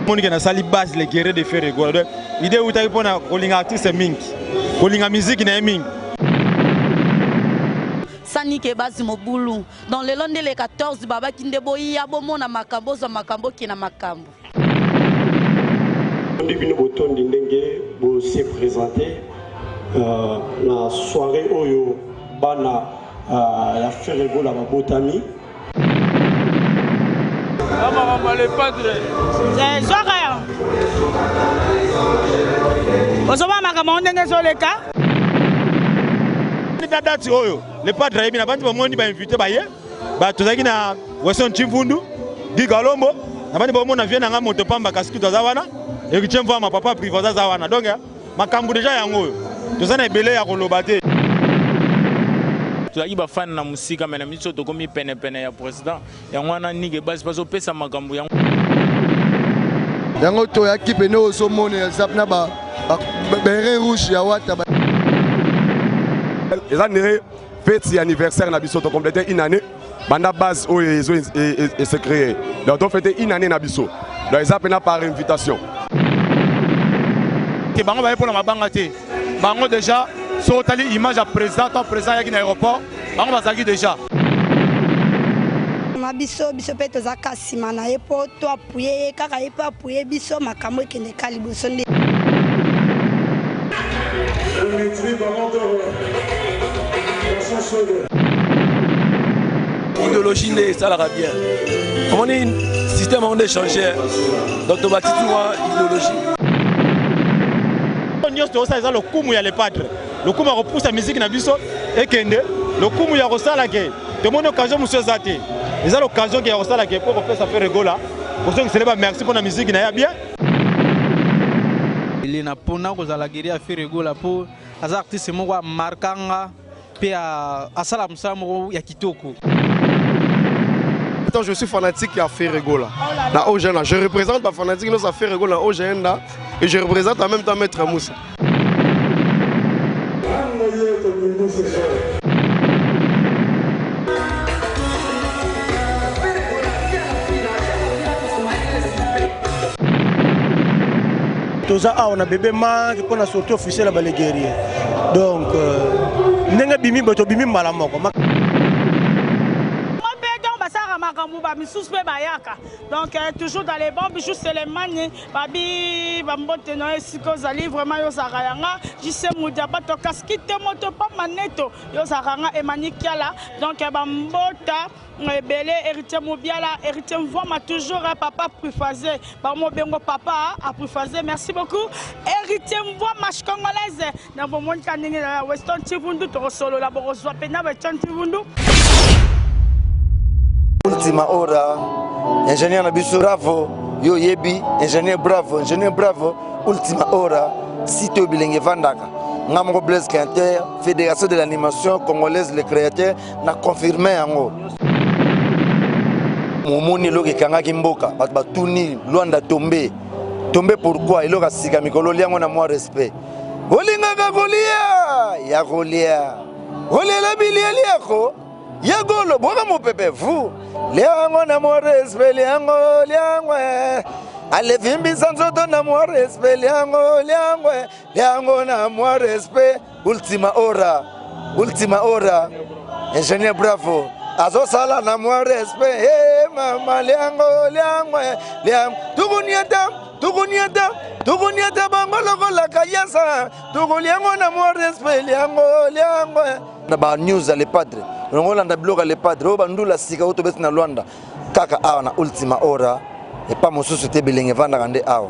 Monique na sali base les guerriers de faire rigolo. Idée où tu pour na calling artiste mingi. Calling musique na mingi. Sani ke base mobulu. Dans le lundi le 14 baba kindebo ya bomo na makambo za makambo kina makambo. Ndibino botondi ndenge bo se présenter la soirée oyo bana la faire rigolo la botami. Les padres. C'est soirée. Vous savez ma commande n'est sur le cas. Date oyo les padres bina bantu bamondi ba invité ba ye ba tozaki na Wesson Chimvundu Gigalombo na bani ba mona viena nga moto pamba kasiki tozawana et que tiens voir ma papa privé zawana donc makambu déjà yango oyo tozana ebele ya koloba te tozaki ba fan na musika mais na miso to komi pene pene ya président yango wana nige basi bazo pesa makambu yango to ya kipene oso mone zapna ba beret rouge ya wata. Les années fête anniversaire na biso to compléter une année banda base où ils se créé donc on fêter une année na biso donc ils appellent par invitation que bango ba pour na mabanga te bango déjà so tali image à président yaki na aéroport bango bazaki déjà biso pe tozaka sima na ye po to appuyer kaka ye po appuyer biso makambo ekende kali boso nde idéologie n'est ça la bien. On est un système on est changé. Donc tu vas dire idéologie. Nyos ça le kumu ya les padres. Le kumu repousse la musique na biso et kende le kumu ya rosala ke. De mon occasion monsieur Zate. Ils ont l'occasion qui a rosala ke pour faire ça faire rigola. Pour ceux qui célèbrent merci pour la musique na ya bien. Il est na pona ko za la guerre faire rigola pour les artistes mo markanga pe a salam samo ya kitoko. Je suis fanatique à Ferregola. Je représente ma fanatique à Ferregola et je représente en même temps Maître Moussa. On a bébé man qui a sorti officiel à les guerriers. Donc, n'enga bimi bato bimi malamoko. Donc toujours dans les bons bijoux c'est les manies babi bambote no esiko zali vraiment yo zakayanga jise mudiaba to kaskite moto pa maneto yo zakanga emanikiala donc bambota belé héritier mobiala héritier mvoma toujours papa préfasé ba mo bengo papa a préfasé merci beaucoup héritier mvoma congolaise na bomoni kaningi Weston Chivundu to solo la borozwa pena Weston Chivundu. Ultima hora, ingénieur Nabiso bravo, yo yebi, ingénieur bravo, ultima hora, site bilenge vandaka. Ngamro Blaise Quinter, Fédération de l'animation congolaise, les créateurs, n'a confirmé yango. Momoni loke kanga kimboka, batuni, Luanda tombé. Tombé pourquoi? Il a sika mikolo liango na moi respect. Olinga kagolia, ya golia. Olela bilia liako. Yagolo boga mo pepe vous liango na mo respect liango ale vimbi sanzoto na mo respect liango na mo respect ultima hora ingénieur bravo azo sala na mo respect mama liango tukunyata bangolo la kayasa tukuliango na mo respect liango na ba news les padres Rongolanda bloga les padres obandula sika oto beti na Luanda kaka awa na ultima hora et pas mosusu te bilenge vanda kande awa.